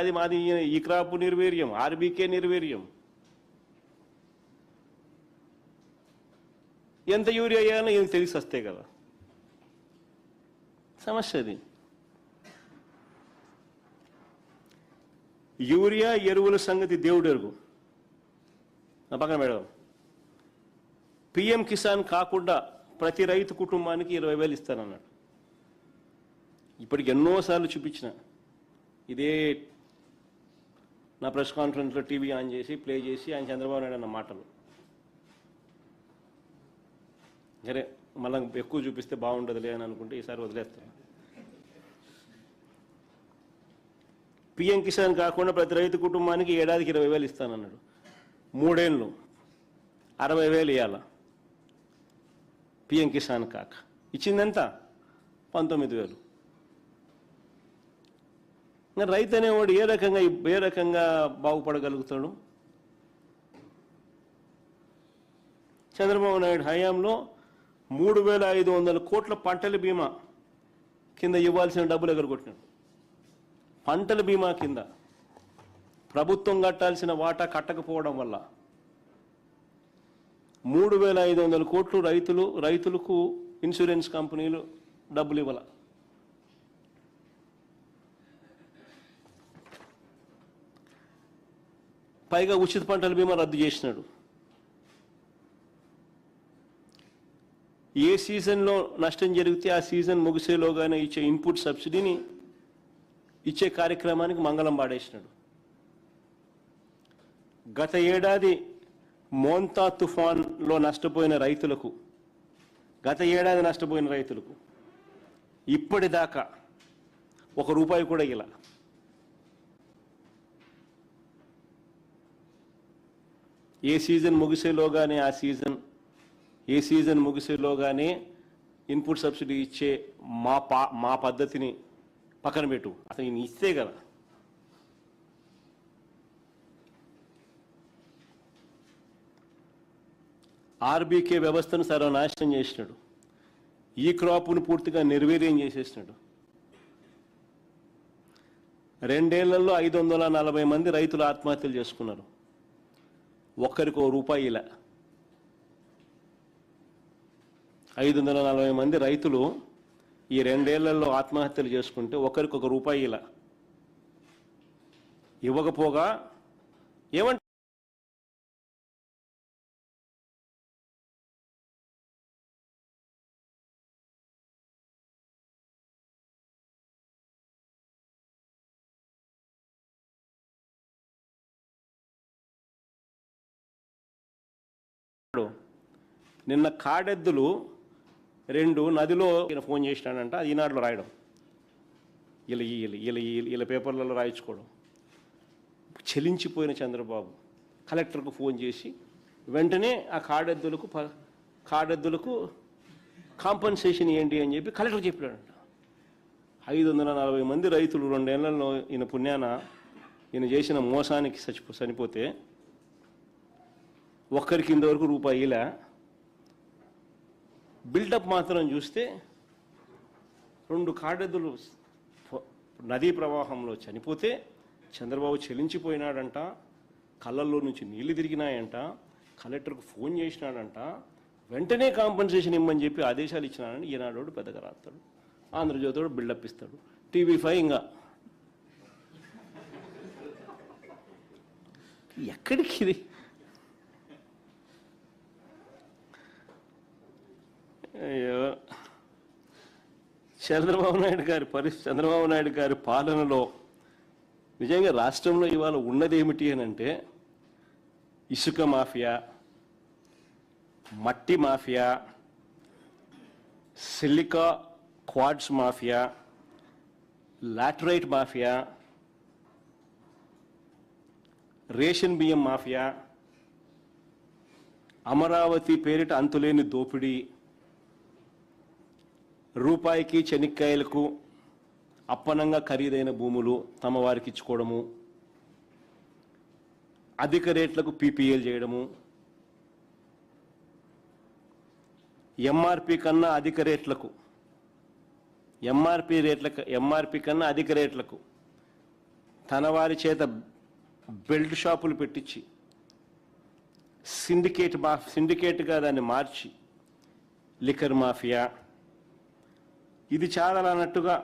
అది మాది ఈ క్రాప్ నిర్వీర్యం, ఆర్బీకే నిర్వీర్యం. ఎంత యూరియా అయ్యానో ఇది తెలిసి వస్తే కదా సమస్య. అది యూరియా ఎరువుల సంగతి దేవుడు ఎరుగు. నా పక్కన మేడం, పిఎం కిసాన్ కాకుండా ప్రతి రైతు కుటుంబానికి 20,000 ఇస్తానన్నాడు. ఇప్పటికి ఎన్నోసార్లు చూపించిన ఇదే నా ప్రెస్ కాన్ఫరెన్స్లో టీవీ ఆన్ చేసి ప్లే చేసి ఆయన చంద్రబాబు నాయుడు అన్న మాటలు. సరే మళ్ళీ ఎక్కువ చూపిస్తే బాగుండదులే అని అనుకుంటే ఈసారి వదిలేస్తాను. పిఎం కిసాన్ కాకుండా ప్రతి రైతు కుటుంబానికి ఏడాదికి 20,000 ఇస్తానన్నాడు. 3 ఏళ్ళు 60,000 ఇవ్వాల. పిఎం కిసాన్ కాక ఇచ్చిందెంత? 19,000. ఇంకా రైతు అనేవాడు ఏ రకంగా బాగుపడగలుగుతాడు? చంద్రబాబు నాయుడు హయాంలో 3,500 కోట్ల పంటల బీమా కింద ఇవ్వాల్సిన డబ్బులు ఎగరగొట్టినాడు. పంటల బీమా కింద ప్రభుత్వం కట్టాల్సిన వాటా కట్టకపోవడం వల్ల 3,500 కోట్లు రైతులకు ఇన్సూరెన్స్ కంపెనీలు డబ్బులు ఇవ్వాల. పైగా ఉచిత పంటల బీమా రద్దు చేసినాడు. ఏ సీజన్లో నష్టం జరిగితే ఆ సీజన్ ముగిసేలోగానే ఇచ్చే ఇన్పుట్ సబ్సిడీని ఇచ్చే కార్యక్రమానికి మంగళం పాడేసినాడు. గత ఏడాది మోంతా తుఫాన్లో నష్టపోయిన రైతులకు ఇప్పటిదాకా ₹1 కూడా ఇలా. ఏ సీజన్ ముగిసేలోగానే ఇన్పుట్ సబ్సిడీ ఇచ్చే మా పద్ధతిని పక్కన పెట్టు, అసలు ఈయన ఇస్తే కదా. ఆర్బీకే వ్యవస్థను సర్వనాశనం చేసినాడు. ఈ క్రాప్ను పూర్తిగా నిర్వీర్యం చేసేసినాడు. 2 ఏళ్లలో 540 మంది రైతులు ఆత్మహత్యలు చేసుకున్నారు. ఒక్కరికి ₹1 ఇలా. 540 మంది రైతులు ఈ 2 ఏళ్లలో ఆత్మహత్యలు చేసుకుంటే ఒకరికి ₹1 ఇలా ఇవ్వకపోగా ఏమంటారు? నిన్న కాడెద్దులు 2 నదిలో ఫోన్ చేసినాడంట. అది ఈనాడులో రాయడం, ఇలా పేపర్లలో రాయించుకోవడం. చెలించిపోయిన చంద్రబాబు కలెక్టర్కు ఫోన్ చేసి వెంటనే ఆ కాడెద్దులకు కాంపన్సేషన్ ఏంటి అని చెప్పి కలెక్టర్ చెప్పాడంట. 540 మంది రైతులు 2 ఏళ్లలో ఈయన పుణ్యాన ఈయన చేసిన మోసానికి చనిపోతే ఒక్కరికి ఇంతవరకు ₹1 ఇలా. బిల్డప్ మాత్రం చూస్తే 2 కాడెద్దులు నదీ ప్రవాహంలో చనిపోతే చంద్రబాబు చెలించిపోయినాడంట, కళ్ళల్లో నుంచి నీళ్లు తిరిగినాయంట, కలెక్టర్కు ఫోన్ చేసినాడంట, వెంటనే కాంపన్సేషన్ ఇమ్మని చెప్పి ఆదేశాలు ఇచ్చినాడని ఈనాడు పెద్దగా రాస్తాడు, ఆంధ్రజ్యోతిలో బిల్డప్ ఇస్తాడు, TV5 ఇంకా ఎక్కడికి ఇది? అయ్యో, చంద్రబాబు నాయుడు గారి పాలనలో నిజంగా రాష్ట్రంలో ఇవాళ ఉన్నది ఏమిటి అని అంటే ఇసుక మాఫియా, మట్టి mafia, silica quads mafia, laterite mafia, ration బియ్యం మాఫియా, అమరావతి పేరిట అంతులేని దోపిడీ, రూపాయికి చెనిక్కాయలకు అప్పనంగా ఖరీదైన భూములు తమ వారికి ఇచ్చుకోవడము, అధిక రేట్లకు PPL చేయడము, ఎంఆర్పి కన్నా అధిక రేట్లకు తన వారి చేత బెల్ట్ షాపులు పెట్టించి సిండికేట్గా దాన్ని మార్చి లిక్కర్ మాఫియా ఇది చాలా అన్నట్టుగా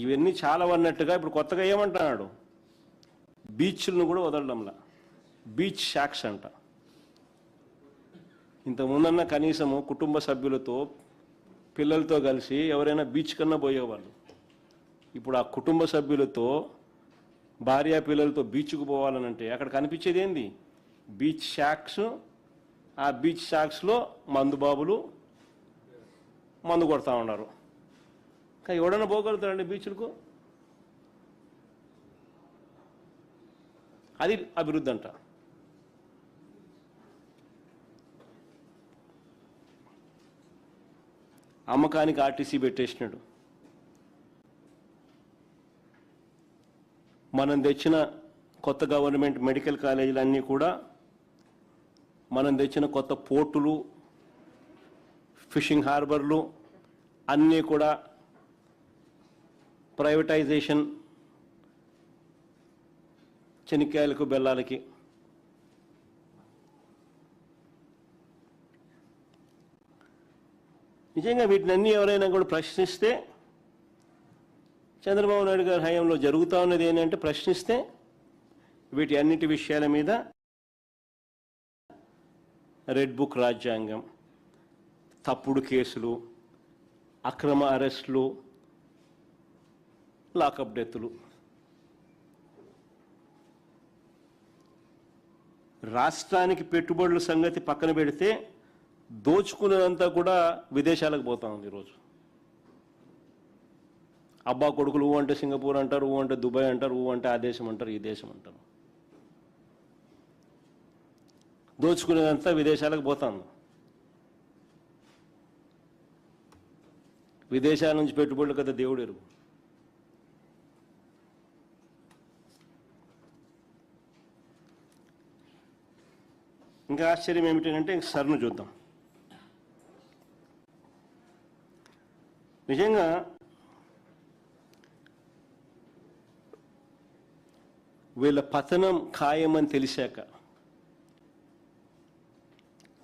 ఇవన్నీ చాలా అన్నట్టుగా ఇప్పుడు కొత్తగా ఏమంటున్నాడు, బీచ్లను కూడా వదలడంలా, బీచ్ షాక్స్ అంట. ఇంతకుముందన్న కనీసము కుటుంబ సభ్యులతో పిల్లలతో కలిసి ఎవరైనా బీచ్ కన్నా పోయేవాళ్ళు. ఇప్పుడు ఆ కుటుంబ సభ్యులతో భార్య పిల్లలతో బీచ్కు పోవాలనంటే అక్కడ కనిపించేది ఏంది, బీచ్ షాక్స్. ఆ బీచ్ షాక్స్లో మందు బాబులు మందు కొడతా ఉన్నారు. కానీ ఎవడన్నా పోగలుగుతారండి బీచ్లకు? అది అభివృద్ధి అంట. అమ్మకానికి ఆర్టీసీ పెట్టేసినాడు. మనం తెచ్చిన కొత్త గవర్నమెంట్ మెడికల్ కాలేజీలన్నీ కూడా, మనం తెచ్చిన కొత్త పోర్టులు, ఫిషింగ్ హార్బర్లు అన్నీ కూడా ప్రైవేటైజేషన్, చెనిక్కాయలకు బెల్లాలకి. నిజంగా వీటినన్నీ ఎవరైనా కూడా ప్రశ్నిస్తే, చంద్రబాబు నాయుడు గారి హయాంలో జరుగుతూ ఉన్నది ఏంటంటే ప్రశ్నిస్తే వీటి అన్నిటి విషయాల మీద రెడ్ బుక్ రాజ్యాంగం, తప్పుడు కేసులు, అక్రమ అరెస్టులు, లాకప్ డెత్తులు. రాష్ట్రానికి పెట్టుబడుల సంగతి పక్కన పెడితే దోచుకునేదంతా కూడా విదేశాలకు పోతా ఉంది ఈరోజు. అబ్బా కొడుకులు ఊ అంటే సింగపూర్ అంటారు, ఊ అంటే దుబాయ్ అంటారు, ఊ అంటే ఆ దేశం అంటారు, ఈ దేశం అంటారు. దోచుకునేదంతా విదేశాలకు పోతాను. విదేశాల నుంచి పెట్టుబడులు కదా దేవుడు ఎరుగు. ఇంకా ఆశ్చర్యం ఏమిటంటే సర్ను చూద్దాం. నిజంగా వీళ్ళ పతనం ఖాయమని తెలిసాక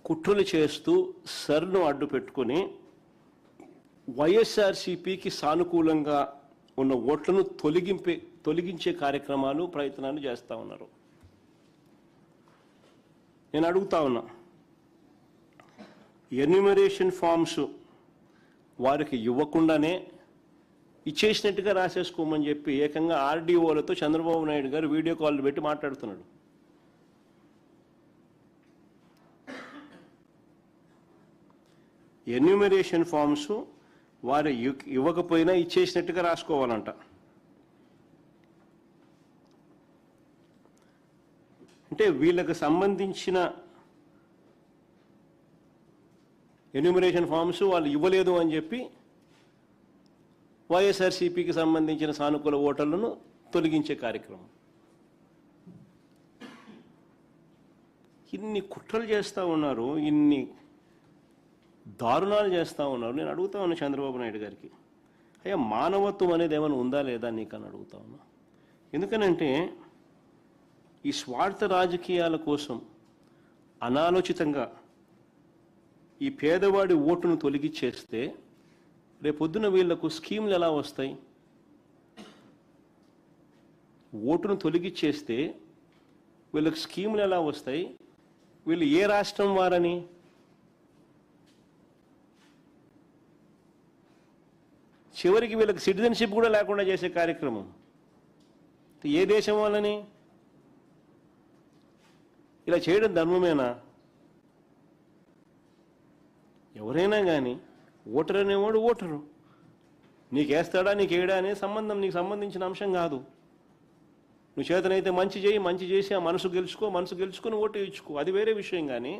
కుట్రలు చేస్తూ సర్ను అడ్డు పెట్టుకుని వైఎస్ఆర్సీపీకి సానుకూలంగా ఉన్న ఓట్లను తొలగించే కార్యక్రమాలు, ప్రయత్నాలు చేస్తూ ఉన్నారు. నేను అడుగుతా ఉన్నా, ఎన్యూమరేషన్ ఫామ్స్ వారికి ఇవ్వకుండానే ఇచ్చేసినట్టుగా రాసేసుకోమని చెప్పి ఏకంగా ఆర్డీఓలతో చంద్రబాబు నాయుడు గారు వీడియో కాల్ పెట్టి మాట్లాడుతున్నాడు. ఎన్యూమరేషన్ ఫామ్స్ వారు ఇవ్వకపోయినా ఇచ్చేసినట్టుగా రాసుకోవాలంట. అంటే వీళ్ళకి సంబంధించిన ఎన్యూమరేషన్ ఫామ్స్ వాళ్ళు ఇవ్వలేదు అని చెప్పి వైఎస్ఆర్సీపీకి సంబంధించిన సానుకూల ఓటర్లను తొలగించే కార్యక్రమం. ఇన్ని కుట్రలు చేస్తూ ఉన్నారు, ఇన్ని దారుణాలు చేస్తూ ఉన్నారు. నేను అడుగుతా ఉన్నా చంద్రబాబు నాయుడు గారికి, అయ్యా మానవత్వం అనేది ఏమైనా ఉందా లేదా నీకని అడుగుతా ఉన్నా. ఎందుకనంటే ఈ స్వార్థ రాజకీయాల కోసం అనాలోచితంగా ఈ పేదవాడి ఓటును తొలగించేస్తే రేపొద్దున వీళ్లకు స్కీములు ఎలా వస్తాయి? ఓటును తొలగించేస్తే వీళ్ళకి స్కీములు ఎలా వస్తాయి? వీళ్ళు ఏ రాష్ట్రం వారని, చివరికి వీళ్ళకి సిటిజన్షిప్ కూడా లేకుండా చేసే కార్యక్రమం. ఏ దేశం వాళ్ళని ఇలా చేయడం ధర్మమేనా? ఎవరైనా కానీ ఓటర్ అనేవాడు ఓటరు, నీకేస్తాడా నీకేడా అనే సంబంధం నీకు సంబంధించిన అంశం కాదు. నువ్వు చేతనైతే మంచి చేయి, మంచి చేసి ఆ మనసు గెలుచుకొని ఓటు ఇచ్చుకో, అది వేరే విషయం. కానీ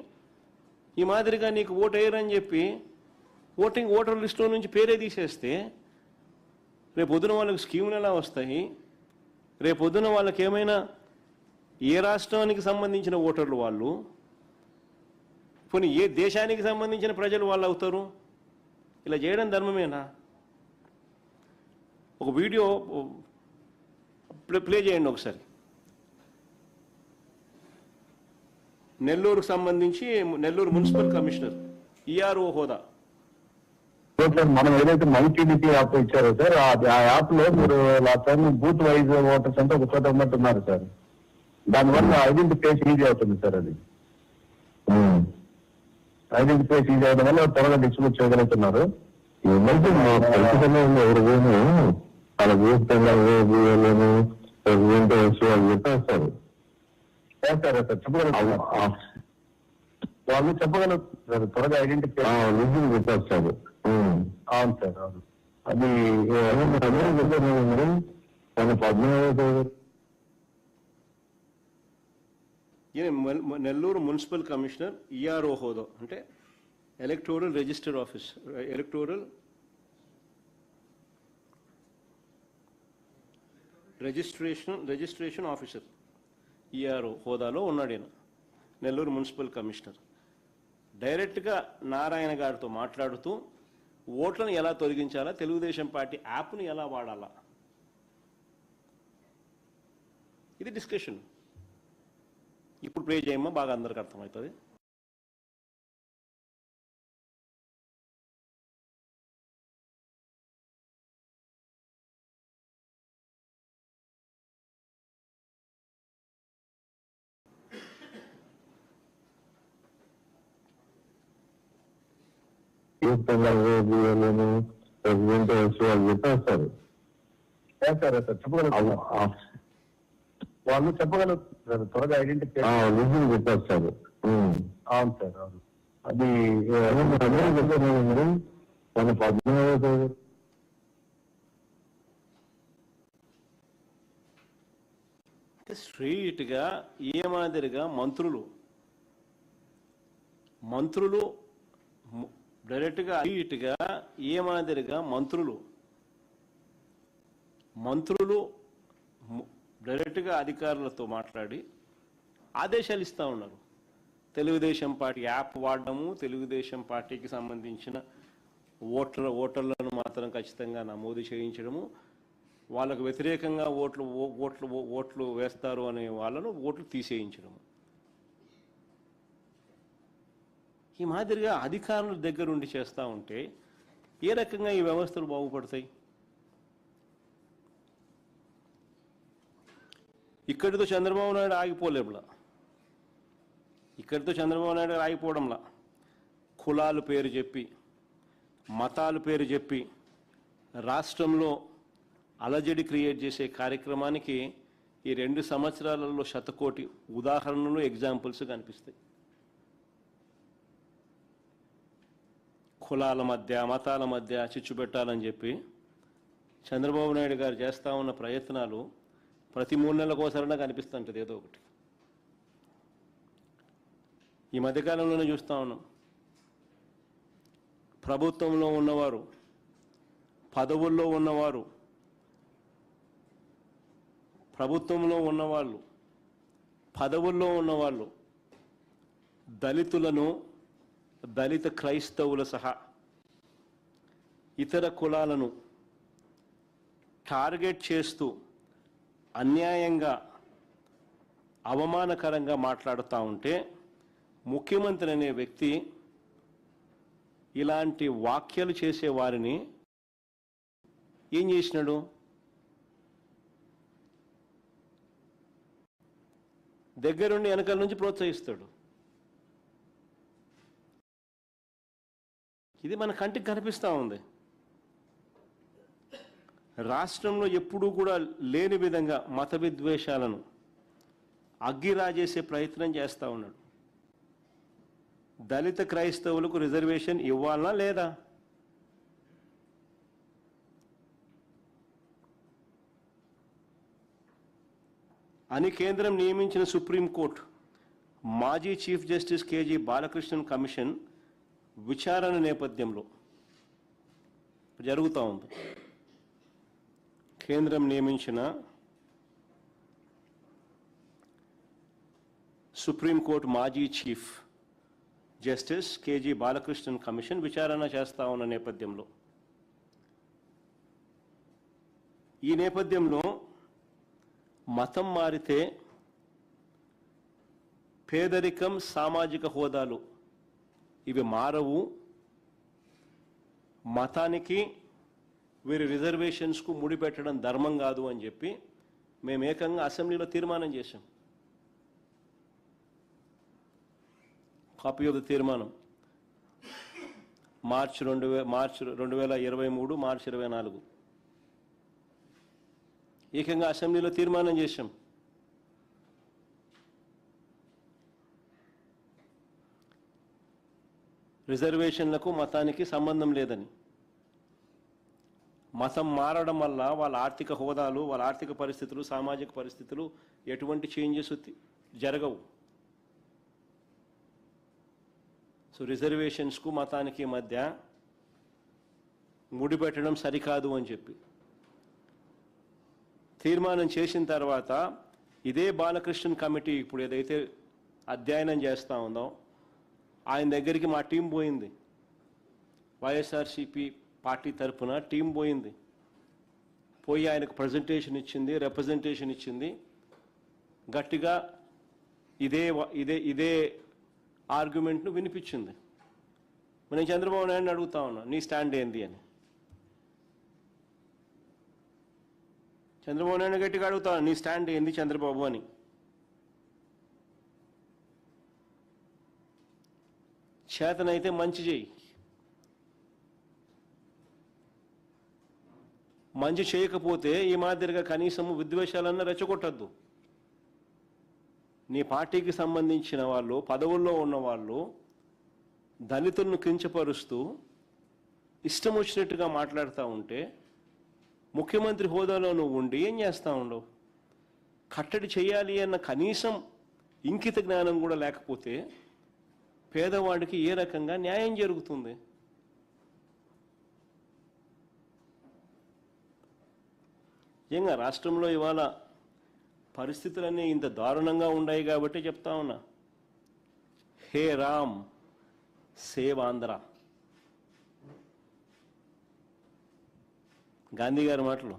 ఈ మాదిరిగా నీకు ఓటు వేయరని చెప్పి ఓటర్ లిస్టులో నుంచి పేరే తీసేస్తే రేపొద్దున వాళ్ళకి స్కీములు ఎలా వస్తాయి? రేపొద్దున వాళ్ళకి ఏమైనా ఏ రాష్ట్రానికి సంబంధించిన ఓటర్లు వాళ్ళు, పోనీ ఏ దేశానికి సంబంధించిన ప్రజలు వాళ్ళు అవుతారు? ఇలా చేయడం ధర్మమేనా? ఒక వీడియో ప్లే చేయండి ఒకసారి. నెల్లూరుకు సంబంధించి నెల్లూరు మున్సిపల్ కమిషనర్ ఈఆర్ఓ హోదా. సార్ మనం ఏదైతే మై టీడీపీ యాప్ ఇచ్చారో సార్ ఆ యాప్ లో మీరు బూత్ వైజ్ ఓటర్స్ అంతా ఒక చోట ఉన్నట్టున్నారు సార్. దానివల్ల ఐడెంటిఫికేషన్ ఈజీ అవుతుంది సార్. అది ఐడెంటిఫికేషన్ ఈజీ అవడం వల్ల త్వరగా డిస్ట్రిబ్యూట్ చేయగలుగుతున్నారు. ఏమైతే మా ఖచ్చితంగా ఎవరికైనా వాళ్ళ బూత్లను ప్రెసిడెంట్ చెప్పేస్తారు సార్ చెప్పగలరు. వాళ్ళు చెప్పగలుగుతారు త్వరగా ఐడెంటిఫికేషన్ చెప్పేస్తారు. అవును సార్ అవును. అది నెల్లూరు మున్సిపల్ కమిషనర్ ఈఆర్ఓ హోదా అంటే electoral register office, electoral registration officer ERO హోదాలో ఉన్నాడు ఈయన నెల్లూరు మున్సిపల్ కమిషనర్. డైరెక్ట్గా నారాయణ గారితో మాట్లాడుతూ ఓట్లను ఎలా తొలగించాలా, తెలుగుదేశం పార్టీ యాప్ను ఎలా వాడాలా, ఇది డిస్కషన్. ఇప్పుడు ప్లే చేయమ్మా, బాగా అందరికి అర్థమవుతుంది. ప్రెసిడెంట్ చెప్పేస్తారు చెప్పగలరు. వాళ్ళు చెప్పగలుగుతారు త్వరగా ఐడెంటిఫికేషన్ చెప్పేస్తారు. అవును సార్ అవును. అది మన 17వ స్ట్రీట్గా ఏ మాదిరిగా మంత్రులు డైరెక్ట్గా స్ట్రీట్గా ఏ మాదిరిగా మంత్రులు డైరెక్ట్గా అధికారులతో మాట్లాడి ఆదేశాలు ఇస్తూ ఉన్నారు. తెలుగుదేశం పార్టీ యాప్ వాడడము, తెలుగుదేశం పార్టీకి సంబంధించిన ఓటర్లను మాత్రం ఖచ్చితంగా నమోదు చేయించడము, వాళ్ళకు వ్యతిరేకంగా ఓట్లు వేస్తారు అనే వాళ్ళను ఓట్లు తీసేయించడము. ఈ మాదిరిగా అధికారుల దగ్గరుండి చేస్తూ ఉంటే ఏ రకంగా ఈ వ్యవస్థలు బాగుపడతాయి? ఇక్కడితో చంద్రబాబు నాయుడు ఆగిపోలేములా, ఇక్కడితో చంద్రబాబు నాయుడు ఆగిపోవడంలా కులాలు పేరు చెప్పి, మతాలు పేరు చెప్పి రాష్ట్రంలో అలజడి క్రియేట్ చేసే కార్యక్రమానికి ఈ 2 సంవత్సరాలలో శతకోటి ఉదాహరణలు, ఎగ్జాంపుల్స్ కనిపిస్తాయి. కులాల మధ్య, మతాల మధ్య చిచ్చు పెట్టాలని చెప్పి చంద్రబాబు నాయుడు గారు చేస్తూ ఉన్న ప్రయత్నాలు ప్రతి 3 నెలలకోసారైనా కనిపిస్తుంటుంది ఏదో ఒకటి. ఈ మధ్యకాలంలోనే చూస్తూ ఉన్నాం, ప్రభుత్వంలో ఉన్నవారు, పదవుల్లో ఉన్నవారు, పదవుల్లో ఉన్నవాళ్ళు దళితులను, దళిత క్రైస్తవుల సహా ఇతర కులాలను టార్గెట్ చేస్తూ అన్యాయంగా, అవమానకరంగా మాట్లాడుతూ ఉంటే ముఖ్యమంత్రి అనే వ్యక్తి ఇలాంటి వ్యాఖ్యలు చేసే వారిని ఏం చేసినాడు? దగ్గరుండి వెనకాల నుంచి ప్రోత్సహిస్తాడు. ఇది మన కంటికి కనిపిస్తూ ఉంది. రాష్ట్రంలో ఎప్పుడూ కూడా లేని విధంగా మత విద్వేషాలను అగ్గిరాజేసే ప్రయత్నం చేస్తూ ఉన్నాడు. దళిత క్రైస్తవులకు రిజర్వేషన్ ఇవ్వాలనా లేదా? అని కేంద్రం నియమించిన సుప్రీంకోర్టు మాజీ chief justice KG Balakrishnan commission విచారణ నేపథ్యంలో జరుగుతూ ఉంది. కేంద్రం నియమించిన సుప్రీంకోర్టు మాజీ chief justice KG Balakrishnan commission విచారణ చేస్తా ఉన్న నేపథ్యంలో, ఈ నేపథ్యంలో మతం మారితే పేదరికం, సామాజిక హోదాలు ఇవి మారవు. మతానికి వీరి రిజర్వేషన్స్కు ముడిపెట్టడం ధర్మం కాదు అని చెప్పి మేము ఏకంగా అసెంబ్లీలో తీర్మానం చేశాం. కాపీ ఆఫ్ ద తీర్మానం మార్చి 2023 మార్చి 24 ఏకంగా అసెంబ్లీలో తీర్మానం చేశాం. రిజర్వేషన్లకు మతానికి సంబంధం లేదని, మతం మారడం వల్ల వాళ్ళ ఆర్థిక హోదాలు, వాళ్ళ ఆర్థిక పరిస్థితులు, సామాజిక పరిస్థితులు ఎటువంటి చేంజెస్ జరగవు. సో రిజర్వేషన్స్కు మతానికి మధ్య ముడిపెట్టడం సరికాదు అని చెప్పి తీర్మానం చేసిన తర్వాత ఇదే బాలకృష్ణన్ కమిటీ ఇప్పుడు ఏదైతే అధ్యయనం చేస్తూ ఉందో ఆయన దగ్గరికి మా టీం పోయింది. వైఎస్ఆర్సీపీ పార్టీ తరఫున టీం పోయింది. పోయి ఆయనకు ప్రజెంటేషన్ ఇచ్చింది, రిప్రజెంటేషన్ ఇచ్చింది. గట్టిగా ఇదే ఆర్గ్యుమెంట్ను వినిపించింది. నేను చంద్రబాబు నాయుడుని అడుగుతా ఉన్నా, నీ స్టాండ్ ఏంది అని. చంద్రబాబు నాయుడు గట్టిగా అడుగుతా ఉన్నా, నీ స్టాండ్ ఏంది చంద్రబాబు అని. చేతనైతే మంచి చేయి, మంచి చేయకపోతే ఈ మాదిరిగా కనీసము విద్వేషాలన్నా రెచ్చగొట్టద్దు. నీ పార్టీకి సంబంధించిన వాళ్ళు, పదవుల్లో ఉన్నవాళ్ళు దళితులను కించపరుస్తూ ఇష్టం వచ్చినట్టుగా మాట్లాడుతూ ఉంటే ముఖ్యమంత్రి హోదాలో నువ్వు ఉండి ఏం చేస్తూ ఉండవు? కట్టడి చేయాలి అన్న కనీసం ఇంకిత జ్ఞానం కూడా లేకపోతే పేదవాడికి ఏ రకంగా న్యాయం జరుగుతుంది? నిజంగా రాష్ట్రంలో ఇవాళ పరిస్థితులన్నీ ఇంత దారుణంగా ఉన్నాయి కాబట్టి చెప్తా ఉన్నా, హే రామ్ సేవ్ ఆంధ్ర. గాంధీ గారి మాటలు.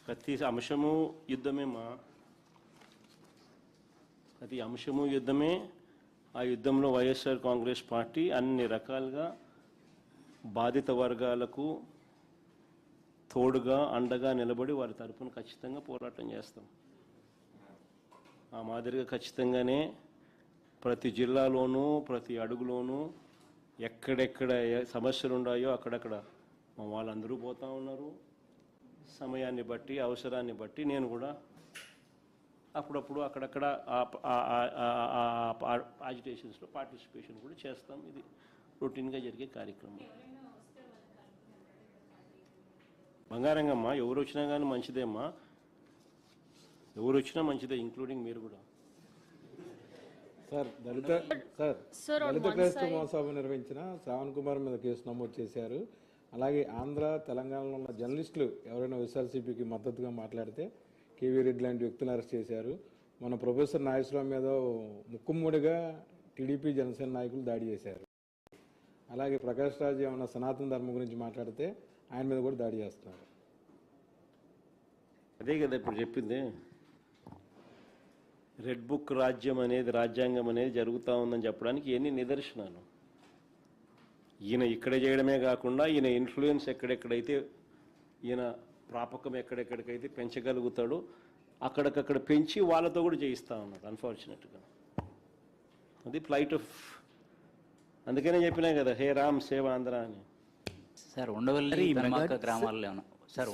ప్రతి అంశము యుద్ధమే ప్రతి అంశము యుద్ధమే. ఆ యుద్ధంలో వైఎస్ఆర్ కాంగ్రెస్ పార్టీ అన్ని రకాలుగా బాధిత వర్గాలకు తోడుగా, అండగా నిలబడి వారి తరపున ఖచ్చితంగా పోరాటం చేస్తాం. ఆ మాదిరిగా ఖచ్చితంగానే ప్రతి జిల్లాలోనూ, ప్రతి అడుగులోనూ ఎక్కడెక్కడ సమస్యలు ఉన్నాయో అక్కడక్కడ మా వాళ్ళందరూ పోతూ ఉన్నారు. సమయాన్ని బట్టి, అవసరాన్ని బట్టి నేను కూడా అప్పుడప్పుడు అక్కడక్కడ యాజిటేషన్స్లో పార్టిసిపేషన్ కూడా చేస్తాం. ఇది రొటీన్గా జరిగే కార్యక్రమం. బంగారంగమ్మ, ఎవరు వచ్చినా కానీ మంచిదేమ్మా, ఎవరు వచ్చినా మంచిదే, ఇంక్లూడింగ్ మీరు కూడా. సార్ దళిత క్రైస్తవ మహాసభ నిర్వహించిన శ్రావణ్ కుమార్ మీద కేసు నమోదు చేశారు. అలాగే ఆంధ్ర, తెలంగాణలో ఉన్న జర్నలిస్టులు ఎవరైనా వైఎస్ఆర్సీపీకి మద్దతుగా మాట్లాడితే కేవీ రెడ్డి లాంటి వ్యక్తులను అరెస్ట్ చేశారు. మన ప్రొఫెసర్ నాగేశ్వరరావు మీద ముక్కుమ్మడిగా టీడీపీ, జనసేన నాయకులు దాడి చేశారు. అలాగే ప్రకాష్ రాజ్ ఏమన్నా సనాతన ధర్మం గురించి మాట్లాడితే ఆయన మీద కూడా దాడి చేస్తున్నారు. అదే కదా ఇప్పుడు చెప్పింది. రెడ్ బుక్ రాజ్యం అనేది, రాజ్యాంగం అనేది జరుగుతూ ఉందని చెప్పడానికి ఎన్ని నిదర్శనాలు. ఈయన ఇక్కడ చేయడమే కాకుండా ఈయన ఇన్ఫ్లుయెన్స్ ఎక్కడెక్కడైతే, ఈయన ప్రాపకం ఎక్కడెక్కడికైతే పెంచగలుగుతాడో అక్కడికక్కడ పెంచి వాళ్ళతో కూడా చేయిస్తూ ఉన్నాడు అన్ఫార్చునేట్గా. అది ఫ్లైట్ ఆఫ్, అందుకనే చెప్పినా కదా హే రామ్ సేవ్ ఆంధ్ర అని. సార్ ఉండవల్లి గ్రామాల్లో సార్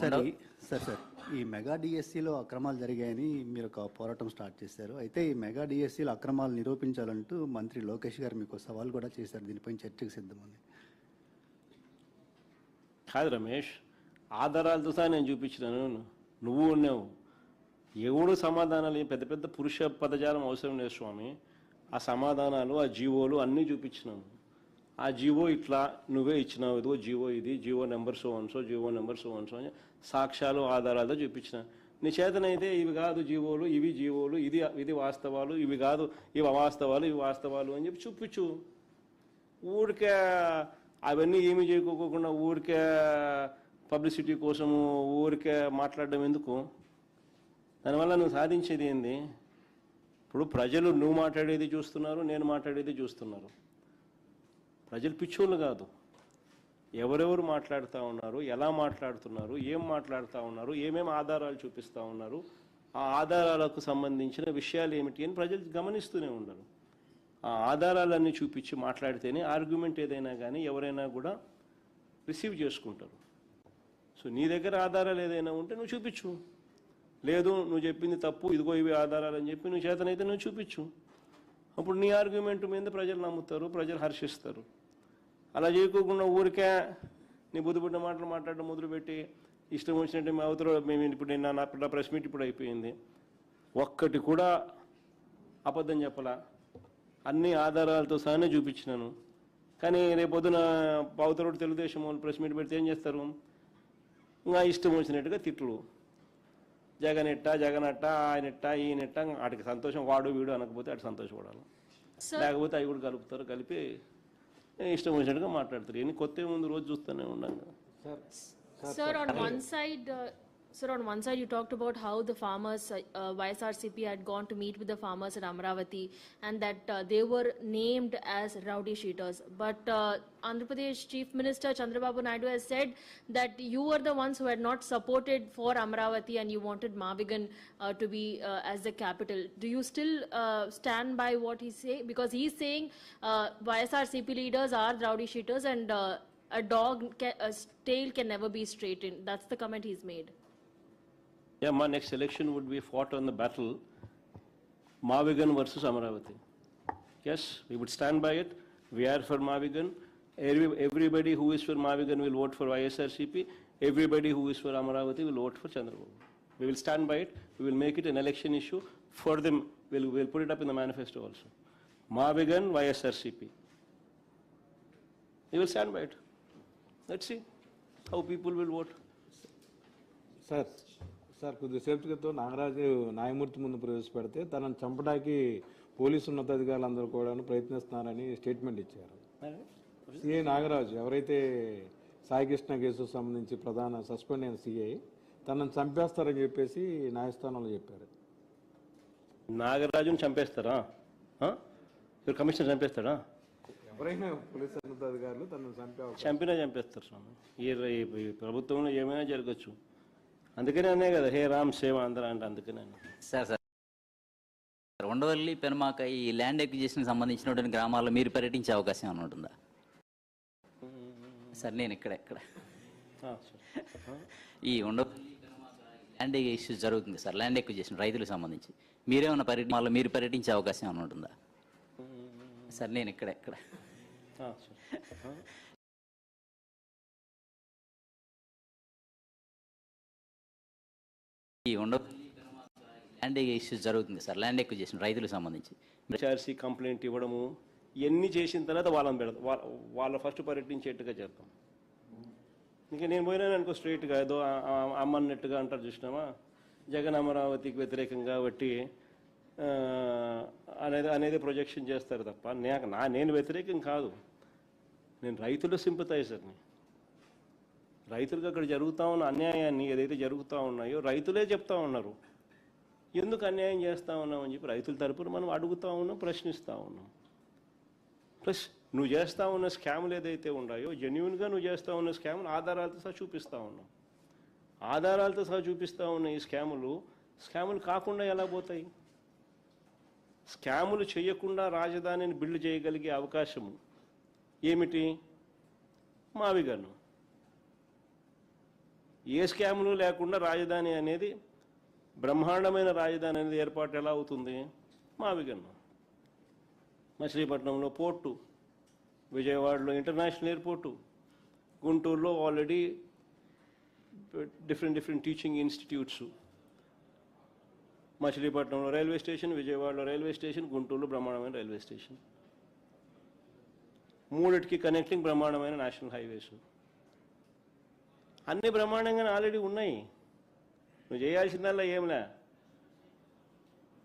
ఈ మెగా డిఎస్సిలో అక్రమాలు జరిగాయని మీరు ఒక పోరాటం స్టార్ట్ చేశారు. అయితే ఈ మెగా డిఎస్సిలో అక్రమాలు నిరూపించాలంటూ మంత్రి లోకేష్ గారు మీకు సవాల్ కూడా చేశారు. దీనిపై చర్చకు సిద్ధమని. కాదు రమేష్, ఆధారాలతో సహా నేను చూపించినాను, నువ్వు ఉన్నావు. ఎవడు సమాధానాలు, పెద్ద పెద్ద పురుష పదజాలం అవసరం లేదు స్వామి. ఆ సమాధానాలు, ఆ జీవోలు అన్నీ చూపించినాను. ఆ జీవో ఇట్లా నువ్వే ఇచ్చినావు, ఇదిగో జీవో ఇది, జీవో నెంబర్ సో వన్సో, జీవో నెంబర్ సో వన్సో అని సాక్ష్యాలు, ఆధారాలతో చూపించిన. నీ చేతనైతే ఇవి కాదు జీవోలు, ఇవి జీవోలు, ఇది వాస్తవాలు, ఇవి కాదు, ఇవి అవాస్తవాలు, ఇవి వాస్తవాలు అని చెప్పి చూపించు. ఊరికే అవన్నీ ఏమీ చేయకోకుండా ఊరికే పబ్లిసిటీ కోసము ఊరికే మాట్లాడడం ఎందుకు? దానివల్ల నువ్వు సాధించేది ఏంది? ఇప్పుడు ప్రజలు నువ్వు మాట్లాడేది చూస్తున్నారు, నేను మాట్లాడేది చూస్తున్నారు. ప్రజలు పిచ్చోళ్ళు కాదు. ఎవరెవరు మాట్లాడుతూ ఉన్నారు, ఎలా మాట్లాడుతున్నారు, ఏం మాట్లాడుతూ ఉన్నారు, ఏమేమి ఆధారాలు చూపిస్తూ ఉన్నారు, ఆ ఆధారాలకు సంబంధించిన విషయాలు ఏమిటి అని ప్రజలు గమనిస్తూనే ఉన్నారు. ఆ ఆధారాలన్నీ చూపించి మాట్లాడితేనే ఆర్గ్యుమెంట్ ఏదైనా కానీ ఎవరైనా కూడా రిసీవ్ చేసుకుంటారు. సో నీ దగ్గర ఆధారాలు ఏదైనా ఉంటే నువ్వు చూపించు. లేదు నువ్వు చెప్పింది తప్పు, ఇదిగో ఇవి ఆధారాలు అని చెప్పి నువ్వు చేతనైతే నువ్వు చూపించు. అప్పుడు నీ ఆర్గ్యుమెంట్ మీద ప్రజలు నమ్ముతారు, ప్రజలు హర్షిస్తారు. అలా చేయకోకుండా ఊరికే నీ బుద్ధిబుడ్డ మాటలు మాట్లాడడం మొదలుపెట్టి ఇష్టం వచ్చినట్టు మేము ఇప్పుడు నా ప్రెస్ మీట్ ఇప్పుడు అయిపోయింది, ఒక్కటి కూడా అబద్ధం చెప్పలా, అన్ని ఆధారాలతో సహానే చూపించినాను. కానీ రేపొద్దున అవతల తెలుగుదేశం వాళ్ళు ప్రెస్ మీట్ పెడితే ఏం చేస్తారు? ఇంకా ఇష్టం వచ్చినట్టుగా తిట్లు, జగనెట్ట జగనట్ట, ఆయనెట్ట ఈయనెట్ట, వాటికి సంతోషం, వాడు వీడు అనకపోతే అటు సంతోషపడాలి, లేకపోతే అవి కూడా కలుపుతారు, కలిపి ఇష్టం వచ్చినట్టుగా మాట్లాడతారు. ఎన్ని కొత్త ముందు రోజు చూస్తూనే ఉన్నాను. Sir, on one side, you talked about how the farmers, YSRCP had gone to meet with the farmers at Amravati, and that they were named as rowdy sheeters. But Andhra Pradesh Chief Minister Chandrababu Naidu has said that you were the ones who had not supported for Amravati, and you wanted Mavigan to be as the capital. Do you still stand by what he say? Because he's saying YSRCP leaders are rowdy sheeters, and a tail can never be straightened. That's the comment he's made. Yeah, my next election would be fought on the battle Mavigan versus Amaravati. Yes, we would stand by it. We are for Mavigan. Everybody who is for Mavigan will vote for YSRCP. Everybody who is for Amaravati will vote for Chandrababu. We will stand by it. We will make it an election issue for them. We'll put it up in the manifesto also. Mavigan, YSRCP. We will stand by it. Let's see how people will vote. Sir కొద్దిసేపు క్రితం నాగరాజు న్యాయమూర్తి ముందు ప్రవేశపెడితే తనను చంపడానికి police ఉన్నతాధికారులందరూ కూడా ప్రయత్నిస్తున్నారని statement ఇచ్చారు. CI Nagaraju, ఎవరైతే సాయికృష్ణ కేసుకు సంబంధించి ప్రధాన సస్పెండ్ అయిన సిఐ, తనను చంపేస్తారని చెప్పేసి న్యాయస్థానంలో చెప్పారు. నాగరాజును చంపేస్తారా? కమిషనర్ చంపేస్తాడా? ఎవరైనా పోలీసు ఉన్నతాధికారులు తనను చంపినా చంపేస్తారు స్వామి. ఈ ప్రభుత్వంలో ఏమైనా జరగచ్చు. అందుకనే అనే కదా హే రామ్ సేవ అందరూ అంటే. అందుకనే సార్ ఉండవల్లి పెనుమాక ఈ ల్యాండ్ ఎక్విజిషన్ సంబంధించినటువంటి గ్రామాల్లో మీరు పర్యటించే అవకాశం ఏమైనా ఉంటుందా? సార్ నేను ఇక్కడ ఈ ఉండవల్లి ల్యాండ్ ఇష్యూ జరుగుతుంది సార్, ల్యాండ్ ఎక్విజిషన్ రైతులకు సంబంధించి మీరేమన్నా మీరు పర్యటించే అవకాశం ఏమైనా ఉంటుందా? సార్ నేను ఇక్కడ ఈ ఉండవల్లి ల్యాండ్ ఇష్యూ జరుగుతుంది సార్, ల్యాండ్ ఎక్విజిషన్ రైతులకు సంబంధించి హెచ్ఆర్సీ కంప్లైంట్ ఇవ్వడము ఇవన్నీ చేసిన తర్వాత వాళ్ళని పెడతాం, వాళ్ళ ఫస్ట్ పర్యటించేట్టుగా చేద్దాం. ఇంకా నేను పోయినాను అనుకో స్ట్రైట్గా ఏదో అమ్మన్నట్టుగా అంటారు చూసినామా, జగన్ అమరావతికి వ్యతిరేకంగా బట్టి అనేది ప్రొజెక్షన్ చేస్తారు తప్ప నేను వ్యతిరేకం కాదు. నేను రైతుల సింపథైజర్ని. రైతులకు అక్కడ జరుగుతూ ఉన్న అన్యాయాన్ని ఏదైతే జరుగుతూ ఉన్నాయో రైతులే చెప్తా ఉన్నారు, ఎందుకు అన్యాయం చేస్తూ ఉన్నామని చెప్పి రైతుల తరపున మనం అడుగుతూ ఉన్నాం, ప్రశ్నిస్తూ ఉన్నాం. ప్లస్ నువ్వు చేస్తూ ఉన్న స్కాములు ఏదైతే ఉన్నాయో జెన్యున్గా నువ్వు చేస్తూ ఉన్న స్కాములు ఆధారాలతో సహా చూపిస్తూ ఉన్నాం. ఆధారాలతో సహా చూపిస్తూ ఉన్న ఈ స్కాములు కాకుండా ఎలా పోతాయి? స్కాములు చేయకుండా రాజధానిని బిల్డ్ చేయగలిగే అవకాశము ఏమిటి? మావిగన్ను. ఏ స్కాములు లేకుండా రాజధాని అనేది బ్రహ్మాండమైన రాజధాని అనేది ఏర్పాటు ఎలా అవుతుంది? మావిగన్ను. మచిలీపట్నంలో పోర్టు, విజయవాడలో ఇంటర్నేషనల్ ఎయిర్పోర్టు, గుంటూరులో ఆల్రెడీ డిఫరెంట్ టీచింగ్ ఇన్స్టిట్యూట్స్, మచిలీపట్నంలో రైల్వే స్టేషన్, విజయవాడలో రైల్వే స్టేషన్, గుంటూరులో బ్రహ్మాండమైన రైల్వే స్టేషన్, మూడిటికి కనెక్టింగ్ బ్రహ్మాండమైన నేషనల్ హైవేస్, అన్ని బ్రహ్మాండంగానే ఆల్రెడీ ఉన్నాయి. నువ్వు చేయాల్సిందల్లా ఏంలే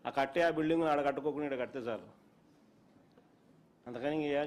ఆ కట్టే ఆ బిల్డింగ్ ఆడ కట్టుకోకుండా ఇక్కడ కడితే చాలు అంతకని